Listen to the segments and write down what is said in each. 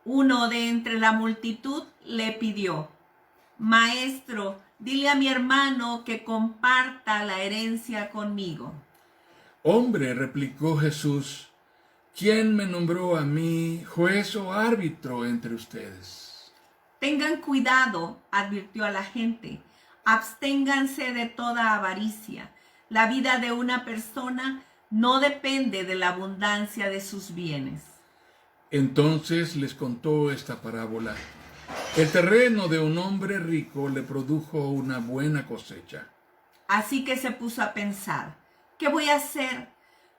Uno de entre la multitud le pidió: Maestro, dile a mi hermano que comparta la herencia conmigo. Hombre, replicó Jesús, ¿quién me nombró a mí juez o árbitro entre ustedes? Tengan cuidado, advirtió a la gente. Absténganse de toda avaricia. La vida de una persona no depende de la abundancia de sus bienes. Entonces les contó esta parábola. El terreno de un hombre rico le produjo una buena cosecha. Así que se puso a pensar: ¿qué voy a hacer?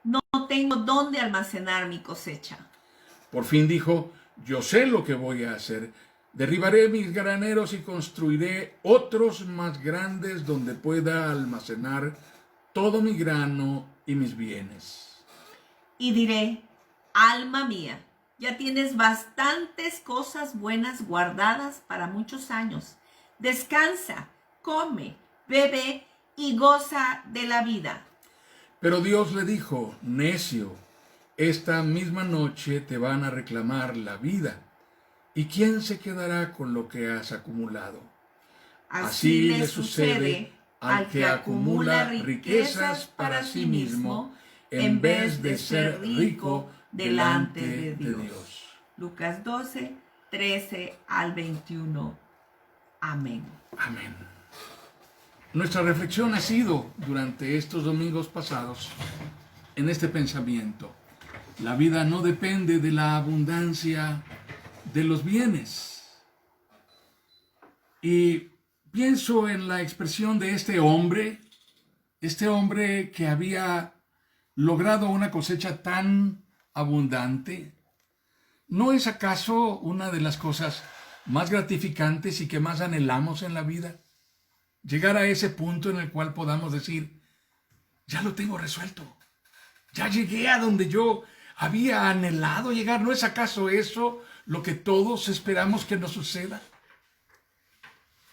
No tengo dónde almacenar mi cosecha. Por fin dijo, yo sé lo que voy a hacer. Derribaré mis graneros y construiré otros más grandes donde pueda almacenar todo mi grano y mis bienes. Y diré: alma mía, ya tienes bastantes cosas buenas guardadas para muchos años. Descansa, come, bebe y goza de la vida. Pero Dios le dijo, necio, esta misma noche te van a reclamar la vida. ¿Y quién se quedará con lo que has acumulado? Así le sucede al que acumula riquezas para sí mismo en vez de ser rico delante de Dios. Lucas 12, 13 al 21. Amén. Amén. Nuestra reflexión ha sido durante estos domingos pasados en este pensamiento. La vida no depende de la abundancia de los bienes. Y pienso en la expresión de este hombre que había logrado una cosecha tan abundante. ¿No es acaso una de las cosas más gratificantes y que más anhelamos en la vida? Llegar a ese punto en el cual podamos decir, ya lo tengo resuelto. Ya llegué a donde yo había anhelado llegar. ¿No es acaso eso lo que todos esperamos que nos suceda?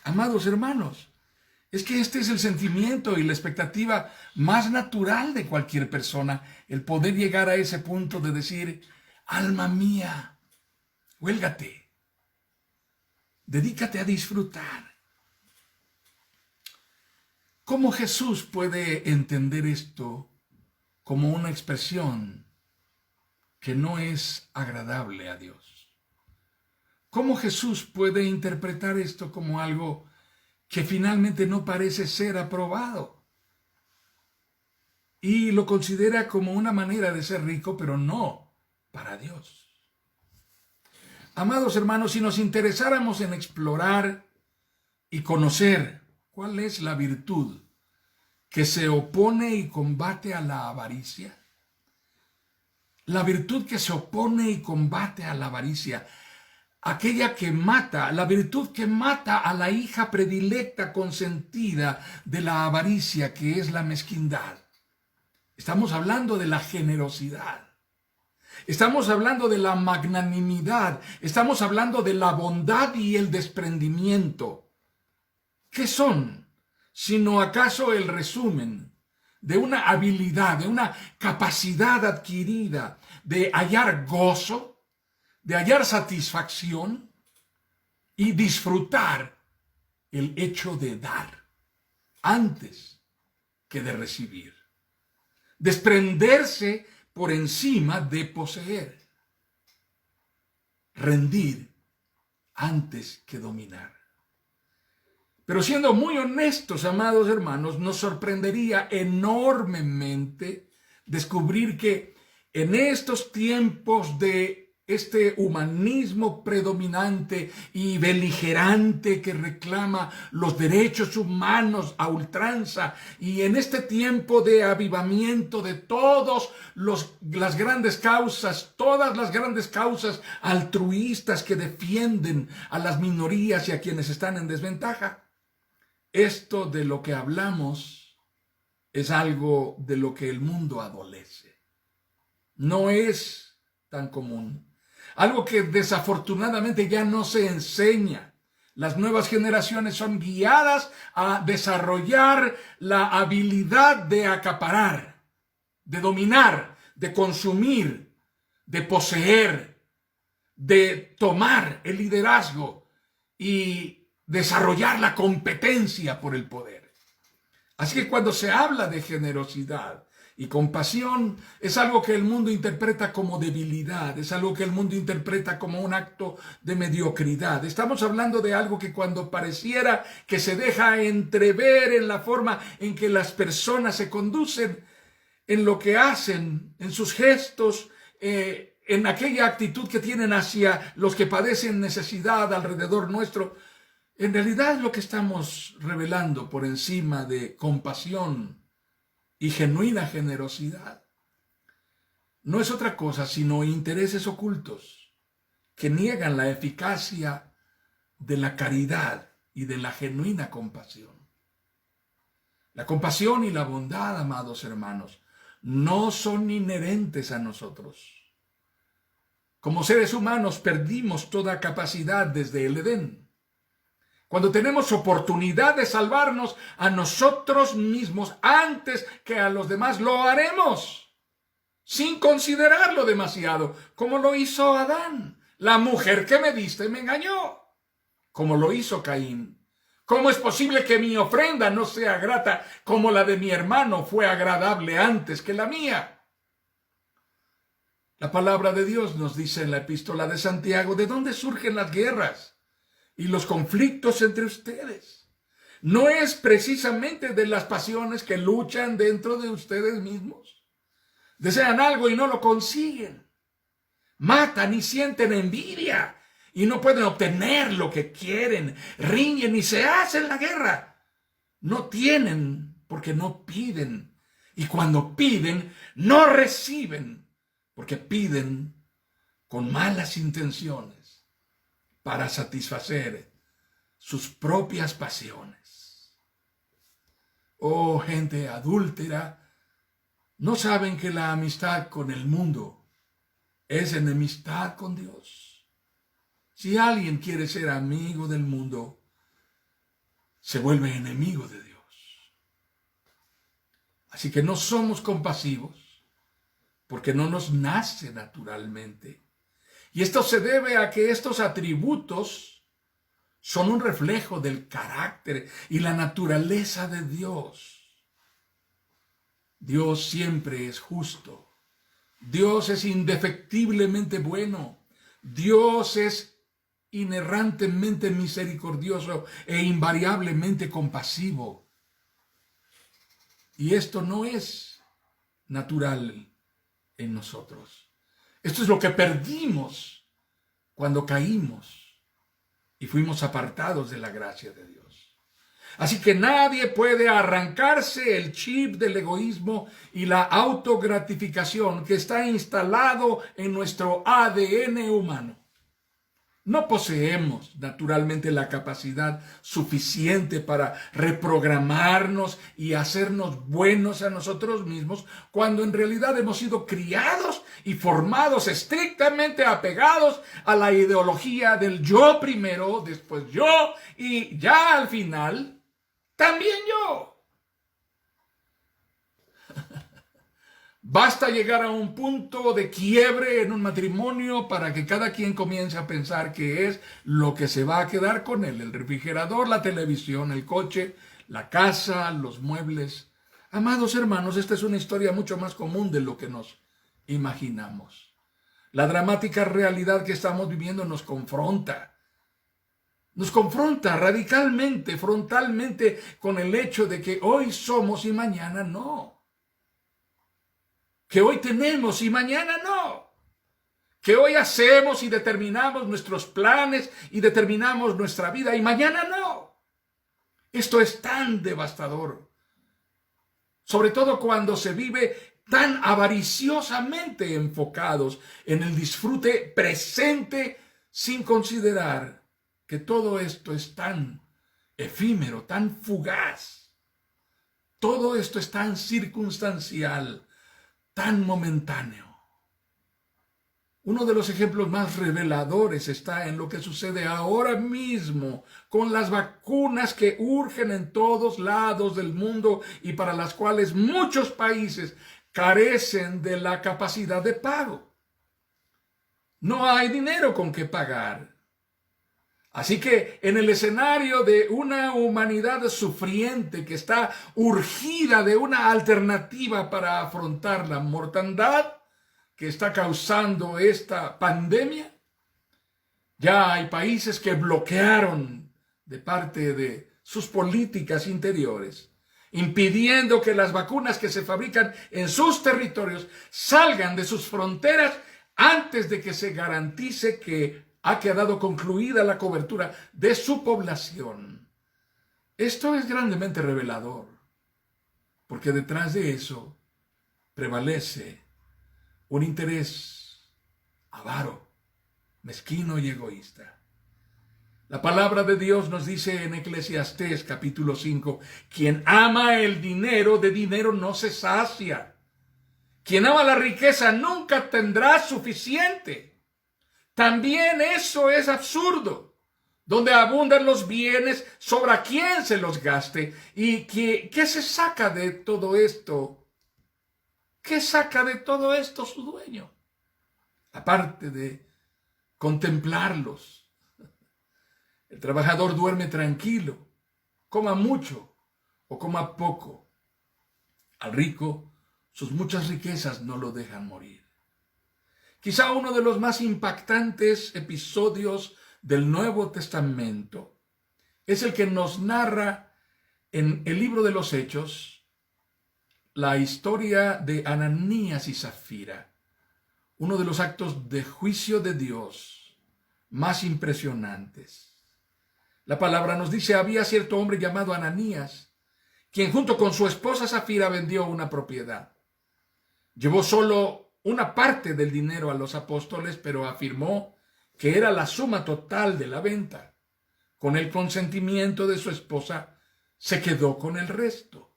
Amados hermanos, es que este es el sentimiento y la expectativa más natural de cualquier persona, el poder llegar a ese punto de decir, alma mía, huélgate, dedícate a disfrutar. ¿Cómo Jesús puede entender esto como una expresión que no es agradable a Dios? ¿Cómo Jesús puede interpretar esto como algo que finalmente no parece ser aprobado? Y lo considera como una manera de ser rico, pero no para Dios. Amados hermanos, si nos interesáramos en explorar y conocer cuál es la virtud que se opone y combate a la avaricia, la virtud que se opone y combate a la avaricia, aquella que mata, la virtud que mata a la hija predilecta, consentida de la avaricia, que es la mezquindad. Estamos hablando de la generosidad. Estamos hablando de la magnanimidad. Estamos hablando de la bondad y el desprendimiento. ¿Qué son? Sino acaso el resumen de una habilidad, de una capacidad adquirida de hallar gozo, de hallar satisfacción y disfrutar el hecho de dar antes que de recibir. Desprenderse por encima de poseer. Rendir antes que dominar. Pero siendo muy honestos, amados hermanos, nos sorprendería enormemente descubrir que en estos tiempos de este humanismo predominante y beligerante que reclama los derechos humanos a ultranza, y en este tiempo de avivamiento de todas las grandes causas, todas las grandes causas altruistas que defienden a las minorías y a quienes están en desventaja, esto de lo que hablamos es algo de lo que el mundo adolece. No es tan común. Algo que desafortunadamente ya no se enseña. Las nuevas generaciones son guiadas a desarrollar la habilidad de acaparar, de dominar, de consumir, de poseer, de tomar el liderazgo y desarrollar la competencia por el poder. Así que cuando se habla de generosidad y compasión, es algo que el mundo interpreta como debilidad, es algo que el mundo interpreta como un acto de mediocridad. Estamos hablando de algo que cuando pareciera que se deja entrever en la forma en que las personas se conducen, en lo que hacen, en sus gestos, en aquella actitud que tienen hacia los que padecen necesidad alrededor nuestro, en realidad lo que estamos revelando por encima de compasión y genuina generosidad no es otra cosa sino intereses ocultos que niegan la eficacia de la caridad y de la genuina compasión. La compasión y la bondad, amados hermanos, no son inherentes a nosotros. Como seres humanos perdimos toda capacidad desde el Edén. Cuando tenemos oportunidad de salvarnos a nosotros mismos antes que a los demás, lo haremos, sin considerarlo demasiado, como lo hizo Adán. La mujer que me diste me engañó, como lo hizo Caín. ¿Cómo es posible que mi ofrenda no sea grata como la de mi hermano fue agradable antes que la mía? La palabra de Dios nos dice en la epístola de Santiago, ¿de dónde surgen las guerras y los conflictos entre ustedes? ¿No es precisamente de las pasiones que luchan dentro de ustedes mismos? Desean algo y no lo consiguen. Matan y sienten envidia y no pueden obtener lo que quieren. Riñen y se hacen la guerra. No tienen porque no piden. Y cuando piden, no reciben porque piden con malas intenciones para satisfacer sus propias pasiones. Oh, gente adúltera, ¿no saben que la amistad con el mundo es enemistad con Dios? Si alguien quiere ser amigo del mundo, se vuelve enemigo de Dios. Así que no somos compasivos porque no nos nace naturalmente. Y esto se debe a que estos atributos son un reflejo del carácter y la naturaleza de Dios. Dios siempre es justo. Dios es indefectiblemente bueno. Dios es inerrantemente misericordioso e invariablemente compasivo. Y esto no es natural en nosotros. Esto es lo que perdimos cuando caímos y fuimos apartados de la gracia de Dios. Así que nadie puede arrancarse el chip del egoísmo y la autogratificación que está instalado en nuestro ADN humano. No poseemos naturalmente la capacidad suficiente para reprogramarnos y hacernos buenos a nosotros mismos cuando en realidad hemos sido criados y formados estrictamente apegados a la ideología del yo primero, después yo y ya al final también yo. Basta llegar a un punto de quiebre en un matrimonio para que cada quien comience a pensar que es lo que se va a quedar con él: el refrigerador, la televisión, el coche, la casa, los muebles. Amados hermanos, esta es una historia mucho más común de lo que nos imaginamos. La dramática realidad que estamos viviendo nos confronta radicalmente, frontalmente con el hecho de que hoy somos y mañana no. Que hoy tenemos y mañana no. Que hoy hacemos y determinamos nuestros planes y determinamos nuestra vida y mañana no. Esto es tan devastador. Sobre todo cuando se vive tan avariciosamente enfocados en el disfrute presente sin considerar que todo esto es tan efímero, tan fugaz. Todo esto es tan circunstancial, tan momentáneo. Uno de los ejemplos más reveladores está en lo que sucede ahora mismo con las vacunas que urgen en todos lados del mundo y para las cuales muchos países carecen de la capacidad de pago. no hay dinero con que pagar. Así que en el escenario de una humanidad sufriente que está urgida de una alternativa para afrontar la mortandad que está causando esta pandemia, ya hay países que bloquearon de parte de sus políticas interiores, impidiendo que las vacunas que se fabrican en sus territorios salgan de sus fronteras antes de que se garantice que ha quedado concluida la cobertura de su población. Esto es grandemente revelador, porque detrás de eso prevalece un interés avaro, mezquino y egoísta. La palabra de Dios nos dice en Eclesiastés capítulo 5, quien ama el dinero, de dinero no se sacia. Quien ama la riqueza nunca tendrá suficiente. También eso es absurdo. Donde abundan los bienes, ¿sobra quién se los gaste? ¿Y qué se saca de todo esto? ¿Qué saca de todo esto su dueño? Aparte de contemplarlos. El trabajador duerme tranquilo, coma mucho o coma poco. Al rico, sus muchas riquezas no lo dejan morir. Quizá uno de los más impactantes episodios del Nuevo Testamento es el que nos narra en el libro de los Hechos la historia de Ananías y Zafira, uno de los actos de juicio de Dios más impresionantes. La palabra nos dice, había cierto hombre llamado Ananías, quien junto con su esposa Zafira vendió una propiedad. Llevó solo una parte del dinero a los apóstoles, pero afirmó que era la suma total de la venta. Con el consentimiento de su esposa, se quedó con el resto.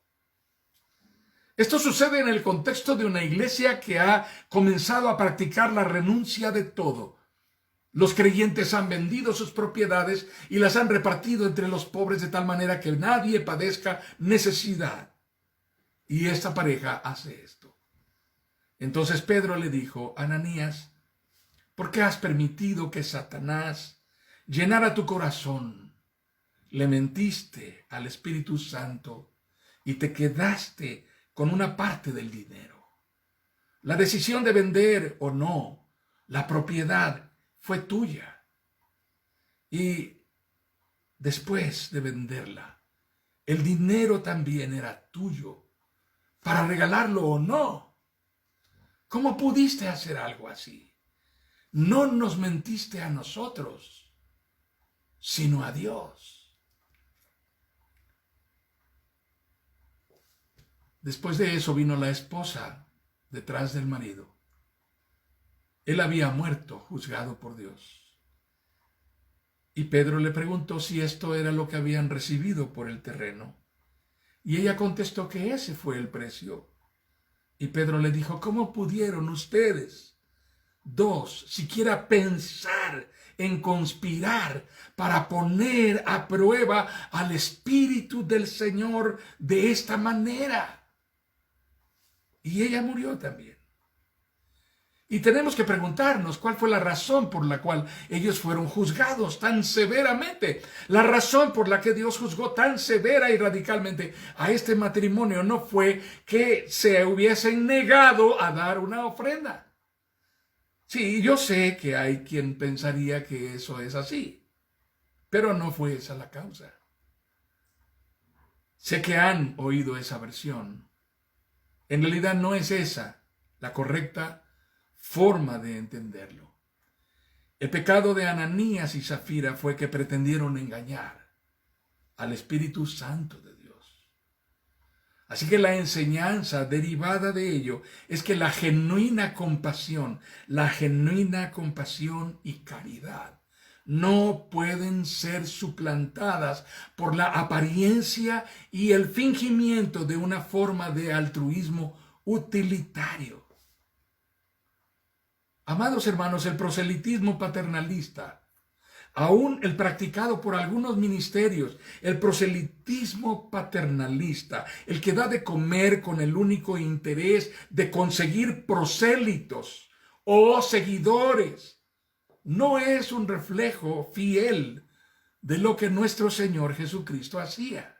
Esto sucede en el contexto de una iglesia que ha comenzado a practicar la renuncia de todo. Los creyentes han vendido sus propiedades y las han repartido entre los pobres de tal manera que nadie padezca necesidad. Y esta pareja hace esto. Entonces Pedro le dijo, Ananías, ¿por qué has permitido que Satanás llenara tu corazón? Le mentiste al Espíritu Santo y te quedaste con una parte del dinero. La decisión de vender o no la propiedad fue tuya. Y después de venderla, el dinero también era tuyo, para regalarlo o no. ¿Cómo pudiste hacer algo así? No nos mentiste a nosotros, sino a Dios. Después de eso vino la esposa detrás del marido. Él había muerto, juzgado por Dios. Y Pedro le preguntó si esto era lo que habían recibido por el terreno. Y ella contestó que ese fue el precio. Y Pedro le dijo, ¿cómo pudieron ustedes dos siquiera pensar en conspirar para poner a prueba al Espíritu del Señor de esta manera? Y ella murió también. Y tenemos que preguntarnos cuál fue la razón por la cual ellos fueron juzgados tan severamente. La razón por la que Dios juzgó tan severa y radicalmente a este matrimonio no fue que se hubiesen negado a dar una ofrenda. Sí, yo sé que hay quien pensaría que eso es así, pero no fue esa la causa. Sé que han oído esa versión. En realidad no es esa la correcta forma de entenderlo. El pecado de Ananías y Zafira fue que pretendieron engañar al Espíritu Santo de Dios. Así que la enseñanza derivada de ello es que la genuina compasión y caridad no pueden ser suplantadas por la apariencia y el fingimiento de una forma de altruismo utilitario. Amados hermanos, el proselitismo paternalista, aún el practicado por algunos ministerios, el proselitismo paternalista, el que da de comer con el único interés de conseguir prosélitos o seguidores, no es un reflejo fiel de lo que nuestro Señor Jesucristo hacía.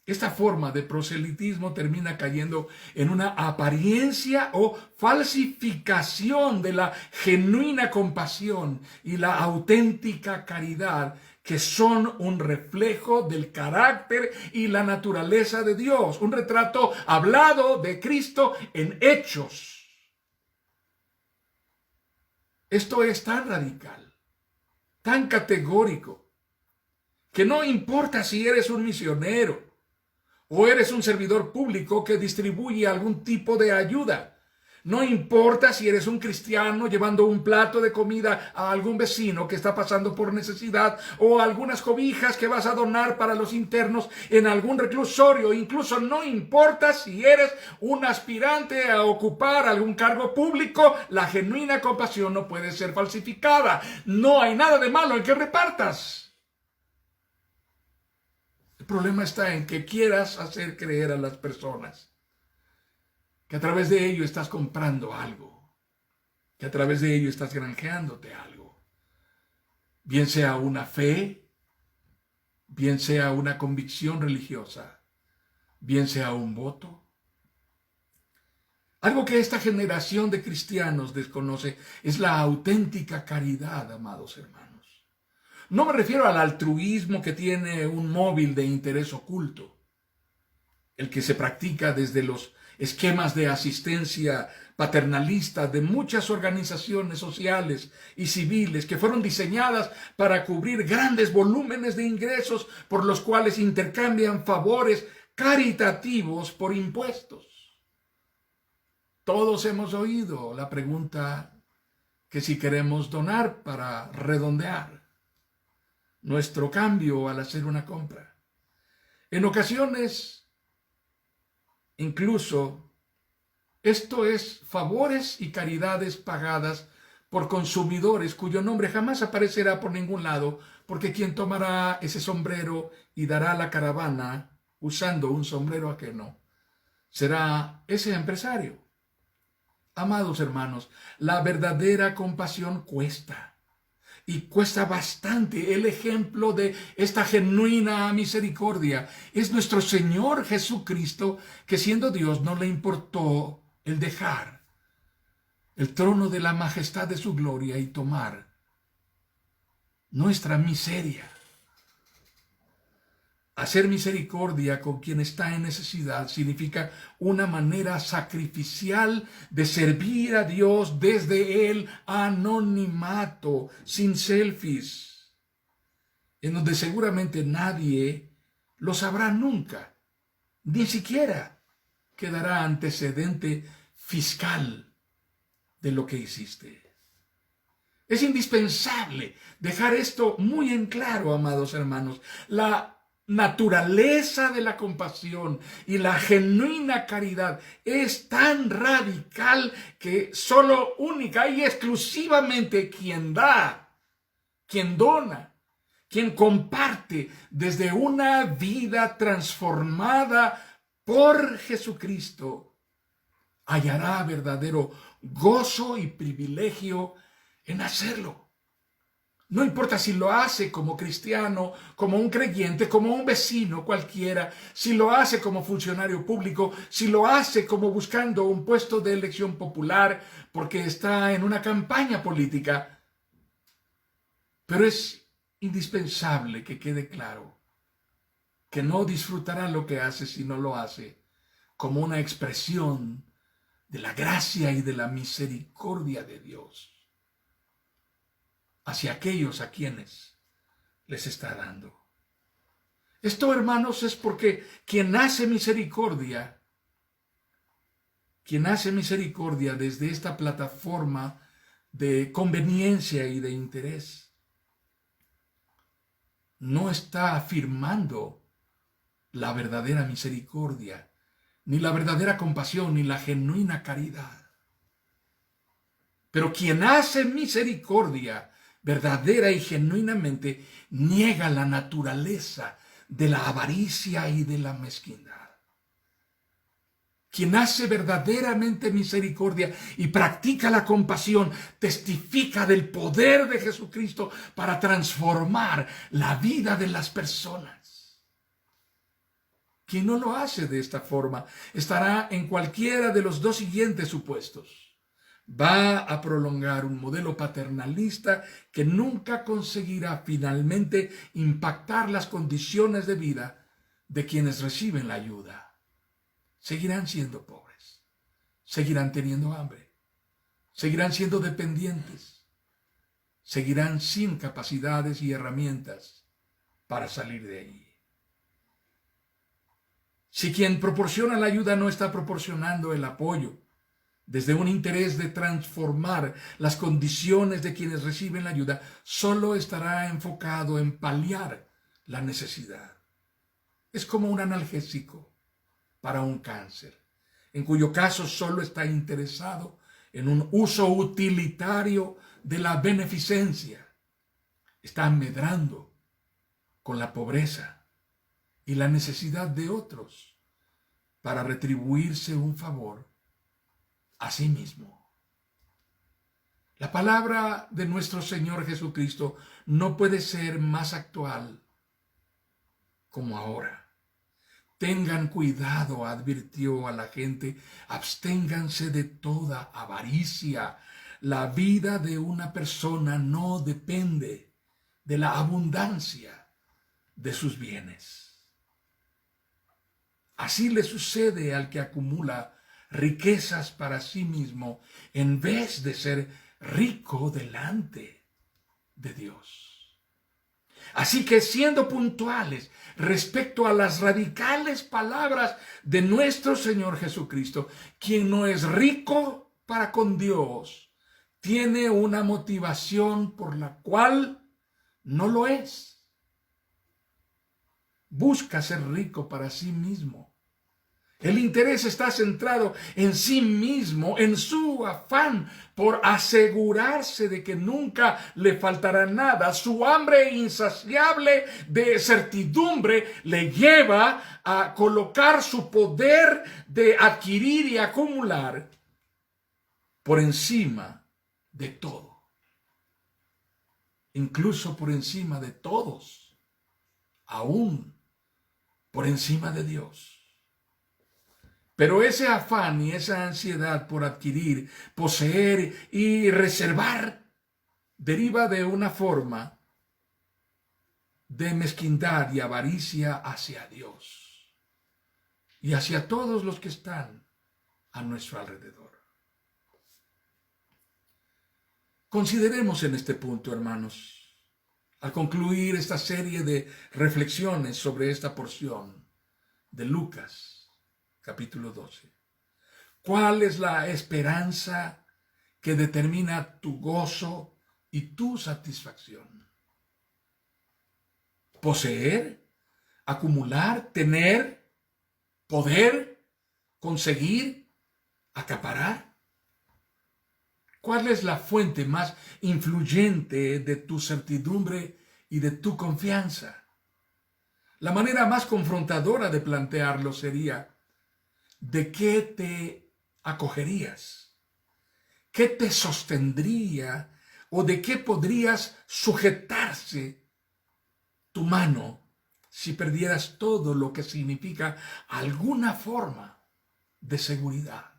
Esta forma de proselitismo termina cayendo en una apariencia o falsificación de la genuina compasión y la auténtica caridad, que son un reflejo del carácter y la naturaleza de Dios, un retrato hablado de Cristo en hechos. Esto es tan radical, tan categórico, que no importa si eres un misionero o eres un servidor público que distribuye algún tipo de ayuda. No importa si eres un cristiano llevando un plato de comida a algún vecino que está pasando por necesidad, o algunas cobijas que vas a donar para los internos en algún reclusorio. Incluso no importa si eres un aspirante a ocupar algún cargo público, la genuina compasión no puede ser falsificada. No hay nada de malo en que repartas. El problema está en que quieras hacer creer a las personas que a través de ello estás comprando algo, que a través de ello estás granjeándote algo, bien sea una fe, bien sea una convicción religiosa, bien sea un voto. Algo que esta generación de cristianos desconoce es la auténtica caridad, amados hermanos. No me refiero al altruismo que tiene un móvil de interés oculto, el que se practica desde los esquemas de asistencia paternalista de muchas organizaciones sociales y civiles que fueron diseñadas para cubrir grandes volúmenes de ingresos por los cuales intercambian favores caritativos por impuestos. Todos hemos oído la pregunta que si queremos donar para redondear nuestro cambio al hacer una compra. En ocasiones, incluso, esto es favores y caridades pagadas por consumidores cuyo nombre jamás aparecerá por ningún lado, porque quien tomará ese sombrero y dará la caravana usando un sombrero ajeno será ese empresario. Amados hermanos, la verdadera compasión cuesta. Y cuesta bastante. El ejemplo de esta genuina misericordia es nuestro Señor Jesucristo, que siendo Dios no le importó el dejar el trono de la majestad de su gloria y tomar nuestra miseria. Hacer misericordia con quien está en necesidad significa una manera sacrificial de servir a Dios desde el anonimato, sin selfies, en donde seguramente nadie lo sabrá nunca, ni siquiera quedará antecedente fiscal de lo que hiciste. Es indispensable dejar esto muy en claro, amados hermanos. La naturaleza de la compasión y la genuina caridad es tan radical que solo única y exclusivamente quien da, quien dona, quien comparte desde una vida transformada por Jesucristo, hallará verdadero gozo y privilegio en hacerlo. No importa si lo hace como cristiano, como un creyente, como un vecino cualquiera, si lo hace como funcionario público, si lo hace como buscando un puesto de elección popular porque está en una campaña política. Pero es indispensable que quede claro que no disfrutará lo que hace si no lo hace como una expresión de la gracia y de la misericordia de Dios hacia aquellos a quienes les está dando. Esto, hermanos, es porque quien hace misericordia desde esta plataforma de conveniencia y de interés, no está afirmando la verdadera misericordia, ni la verdadera compasión, ni la genuina caridad. Pero quien hace misericordia verdadera y genuinamente niega la naturaleza de la avaricia y de la mezquindad. Quien hace verdaderamente misericordia y practica la compasión, testifica del poder de Jesucristo para transformar la vida de las personas. Quien no lo hace de esta forma estará en cualquiera de los dos siguientes supuestos. Va a prolongar un modelo paternalista que nunca conseguirá finalmente impactar las condiciones de vida de quienes reciben la ayuda. Seguirán siendo pobres, seguirán teniendo hambre, seguirán siendo dependientes, seguirán sin capacidades y herramientas para salir de allí. Si quien proporciona la ayuda no está proporcionando el apoyo desde un interés de transformar las condiciones de quienes reciben la ayuda, solo estará enfocado en paliar la necesidad. Es como un analgésico para un cáncer, en cuyo caso solo está interesado en un uso utilitario de la beneficencia. Está medrando con la pobreza y la necesidad de otros para retribuirse un favor a sí mismo. La palabra de nuestro Señor Jesucristo no puede ser más actual como ahora. Tengan cuidado, advirtió a la gente, absténganse de toda avaricia. La vida de una persona no depende de la abundancia de sus bienes. Así le sucede al que acumula riquezas para sí mismo en vez de ser rico delante de Dios. Así que siendo puntuales respecto a las radicales palabras de nuestro Señor Jesucristo, quien no es rico para con Dios, tiene una motivación por la cual no lo es. Busca ser rico para sí mismo. El interés está centrado en sí mismo, en su afán por asegurarse de que nunca le faltará nada. Su hambre insaciable de certidumbre le lleva a colocar su poder de adquirir y acumular por encima de todo, incluso por encima de todos, aún por encima de Dios. Pero ese afán y esa ansiedad por adquirir, poseer y reservar deriva de una forma de mezquindad y avaricia hacia Dios y hacia todos los que están a nuestro alrededor. Consideremos en este punto, hermanos, al concluir esta serie de reflexiones sobre esta porción de Lucas, capítulo 12. ¿Cuál es la esperanza que determina tu gozo y tu satisfacción? ¿Poseer? ¿Acumular? ¿Tener? ¿Poder? ¿Conseguir? ¿Acaparar? ¿Cuál es la fuente más influyente de tu certidumbre y de tu confianza? La manera más confrontadora de plantearlo sería: ¿de qué te acogerías? ¿Qué te sostendría o de qué podrías sujetarse tu mano si perdieras todo lo que significa alguna forma de seguridad?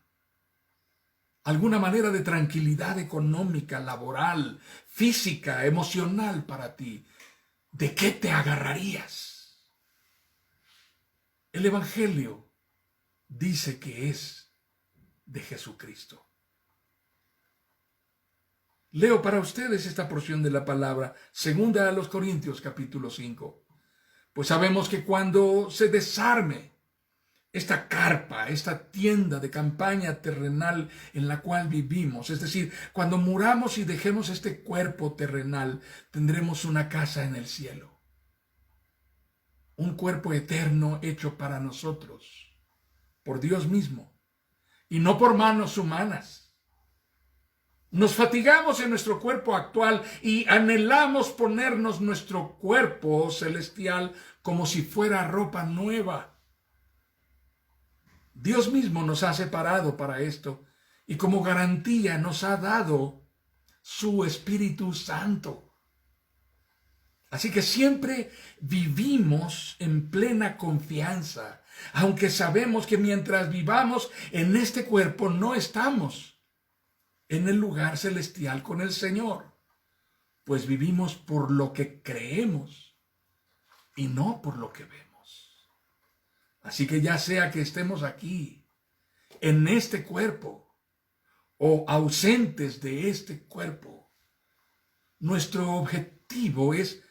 Alguna manera de tranquilidad económica, laboral, física, emocional para ti. ¿De qué te agarrarías? El Evangelio dice que es de Jesucristo. Leo para ustedes esta porción de la palabra, segunda a los Corintios, capítulo 5. Pues sabemos que cuando se desarme esta carpa, esta tienda de campaña terrenal en la cual vivimos, es decir, cuando muramos y dejemos este cuerpo terrenal, tendremos una casa en el cielo. Un cuerpo eterno hecho para nosotros, por Dios mismo, y no por manos humanas. Nos fatigamos en nuestro cuerpo actual y anhelamos ponernos nuestro cuerpo celestial como si fuera ropa nueva. Dios mismo nos ha separado para esto y como garantía nos ha dado su Espíritu Santo. Así que siempre vivimos en plena confianza, aunque sabemos que mientras vivamos en este cuerpo no estamos en el lugar celestial con el Señor, pues vivimos por lo que creemos y no por lo que vemos. Así que ya sea que estemos aquí, en este cuerpo, o ausentes de este cuerpo, nuestro objetivo es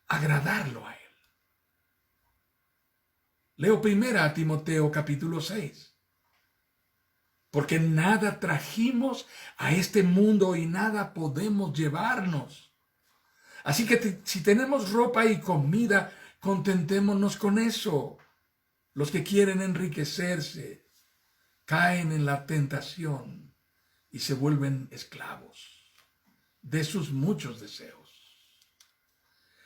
agradarlo a Él. Leo 1 Timoteo capítulo 6. Porque nada trajimos a este mundo y nada podemos llevarnos. Así que si tenemos ropa y comida, contentémonos con eso. Los que quieren enriquecerse caen en la tentación y se vuelven esclavos de sus muchos deseos.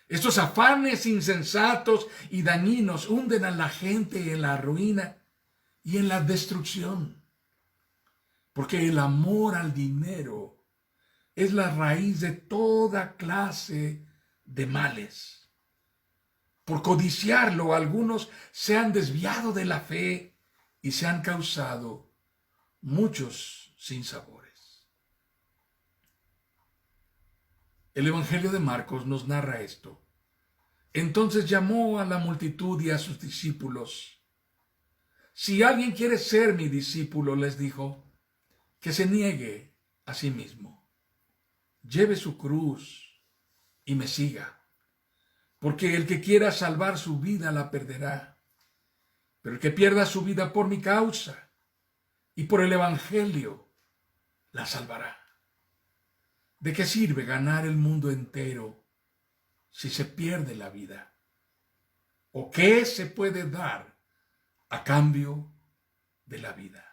Estos afanes insensatos y dañinos hunden a la gente en la ruina y en la destrucción, porque el amor al dinero es la raíz de toda clase de males. Por codiciarlo, algunos se han desviado de la fe y se han causado muchos sinsabores. El Evangelio de Marcos nos narra esto. Entonces llamó a la multitud y a sus discípulos. Si alguien quiere ser mi discípulo, les dijo, que se niegue a sí mismo, lleve su cruz y me siga. Porque el que quiera salvar su vida la perderá, pero el que pierda su vida por mi causa y por el Evangelio la salvará. ¿De qué sirve ganar el mundo entero si se pierde la vida? ¿O qué se puede dar a cambio de la vida?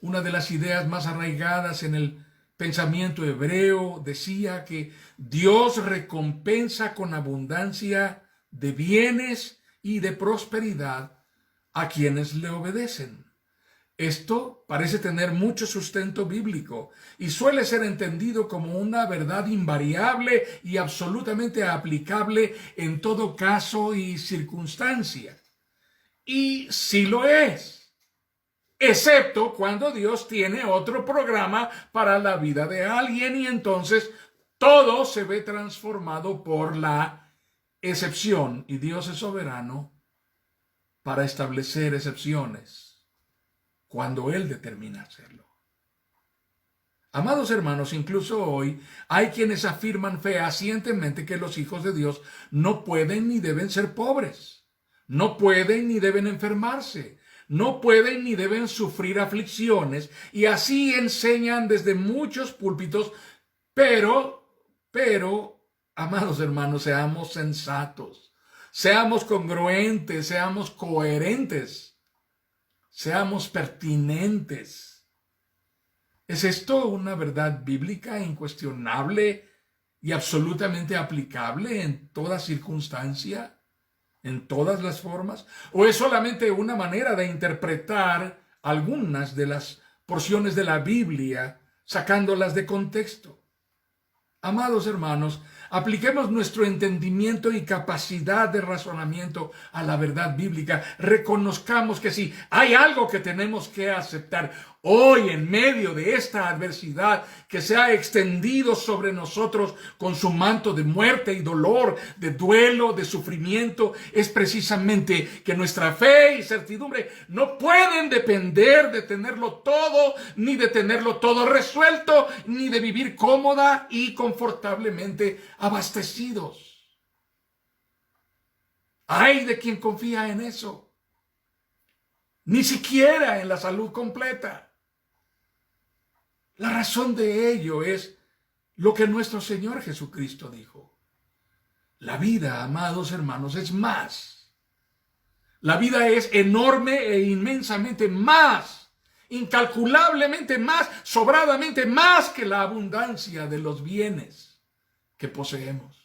Una de las ideas más arraigadas en el pensamiento hebreo decía que Dios recompensa con abundancia de bienes y de prosperidad a quienes le obedecen. Esto parece tener mucho sustento bíblico y suele ser entendido como una verdad invariable y absolutamente aplicable en todo caso y circunstancia. Y sí lo es. Excepto cuando Dios tiene otro programa para la vida de alguien y entonces todo se ve transformado por la excepción y Dios es soberano para establecer excepciones cuando Él determina hacerlo. Amados hermanos, incluso hoy hay quienes afirman fehacientemente que los hijos de Dios no pueden ni deben ser pobres, no pueden ni deben enfermarse, no pueden ni deben sufrir aflicciones, y así enseñan desde muchos púlpitos, pero, amados hermanos, seamos sensatos, seamos congruentes, seamos coherentes, seamos pertinentes. ¿Es esto una verdad bíblica incuestionable y absolutamente aplicable en toda circunstancia? ¿En todas las formas? ¿O es solamente una manera de interpretar algunas de las porciones de la Biblia, sacándolas de contexto? Amados hermanos, apliquemos nuestro entendimiento y capacidad de razonamiento a la verdad bíblica. Reconozcamos que si hay algo que tenemos que aceptar hoy en medio de esta adversidad que se ha extendido sobre nosotros con su manto de muerte y dolor, de duelo, de sufrimiento, es precisamente que nuestra fe y certidumbre no pueden depender de tenerlo todo, ni de tenerlo todo resuelto, ni de vivir cómoda y confortablemente abastecidos. Ay de quien confía en eso, ni siquiera en la salud completa. La razón de ello es lo que nuestro Señor Jesucristo dijo. La vida, amados hermanos, es más. La vida es enorme e inmensamente más, incalculablemente más, sobradamente más que la abundancia de los bienes que poseemos.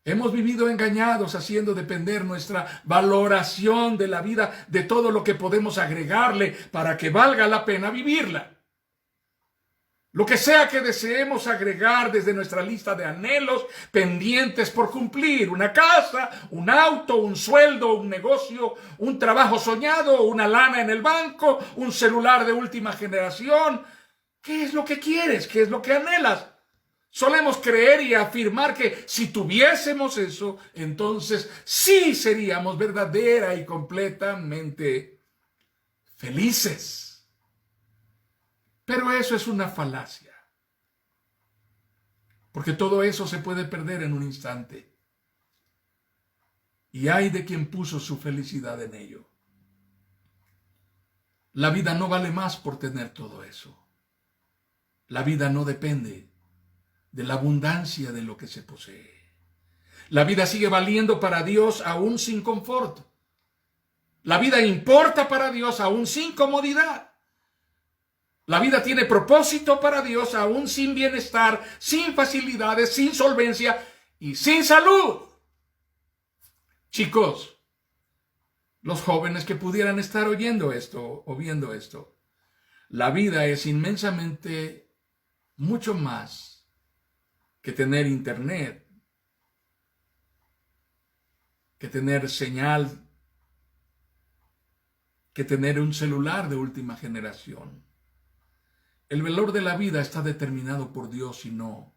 Hemos vivido engañados, haciendo depender nuestra valoración de la vida de todo lo que podemos agregarle para que valga la pena vivirla. Lo que sea que deseemos agregar desde nuestra lista de anhelos pendientes por cumplir: una casa, un auto, un sueldo, un negocio, un trabajo soñado, una lana en el banco, un celular de última generación. ¿Qué es lo que quieres? ¿Qué es lo que anhelas? Solemos creer y afirmar que si tuviésemos eso, entonces sí seríamos verdadera y completamente felices. Pero eso es una falacia, porque todo eso se puede perder en un instante. Y ay de quien puso su felicidad en ello. La vida no vale más por tener todo eso. La vida no depende de la abundancia de lo que se posee. La vida sigue valiendo para Dios aún sin confort. La vida importa para Dios aún sin comodidad. La vida tiene propósito para Dios aún sin bienestar, sin facilidades, sin solvencia y sin salud. Chicos, los jóvenes que pudieran estar oyendo esto o viendo esto, la vida es inmensamente mucho más que tener internet, que tener señal, que tener un celular de última generación. El valor de la vida está determinado por Dios y no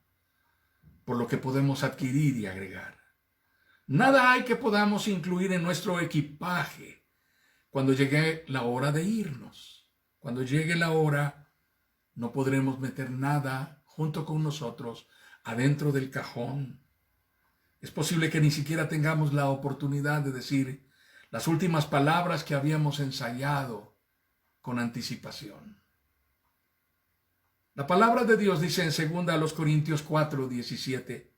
por lo que podemos adquirir y agregar. Nada hay que podamos incluir en nuestro equipaje cuando llegue la hora de irnos. Cuando llegue la hora, no podremos meter nada junto con nosotros adentro del cajón. Es posible que ni siquiera tengamos la oportunidad de decir las últimas palabras que habíamos ensayado con anticipación. La palabra de Dios dice en 2 Corintios 4:17,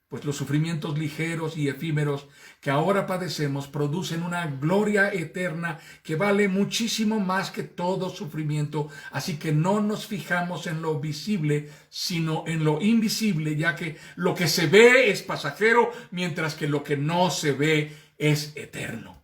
pues los sufrimientos ligeros y efímeros que ahora padecemos producen una gloria eterna que vale muchísimo más que todo sufrimiento. Así que no nos fijamos en lo visible, sino en lo invisible, ya que lo que se ve es pasajero, mientras que lo que no se ve es eterno.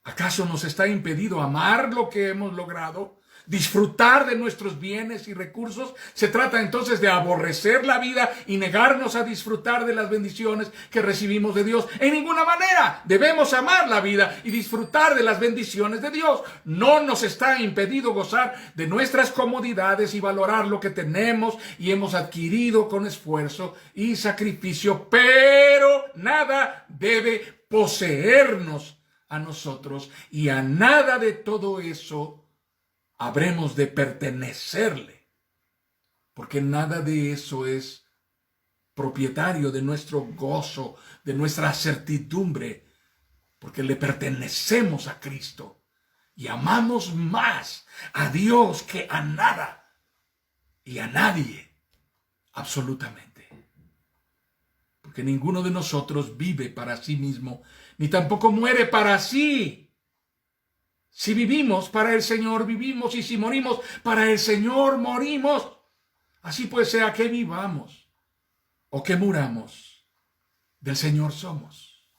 ¿Acaso nos está impedido amar lo que hemos logrado? ¿Disfrutar de nuestros bienes y recursos? ¿Se trata entonces de aborrecer la vida y negarnos a disfrutar de las bendiciones que recibimos de Dios? En ninguna manera. Debemos amar la vida y disfrutar de las bendiciones de Dios. No nos está impedido gozar de nuestras comodidades y valorar lo que tenemos y hemos adquirido con esfuerzo y sacrificio, pero nada debe poseernos a nosotros, y a nada de todo eso habremos de pertenecerle, porque nada de eso es propietario de nuestro gozo, de nuestra certidumbre, porque le pertenecemos a Cristo y amamos más a Dios que a nada y a nadie, absolutamente. Porque ninguno de nosotros vive para sí mismo, ni tampoco muere para sí. Si vivimos, para el Señor vivimos, y si morimos, para el Señor morimos. Así pues, sea que vivamos o que muramos, del Señor somos.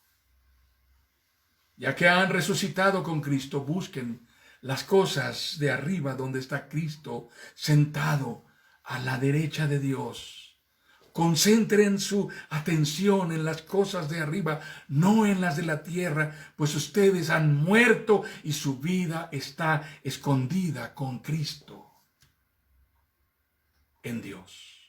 Ya que han resucitado con Cristo, busquen las cosas de arriba, donde está Cristo sentado a la derecha de Dios. Concentren su atención en las cosas de arriba, no en las de la tierra, pues ustedes han muerto y su vida está escondida con Cristo en Dios.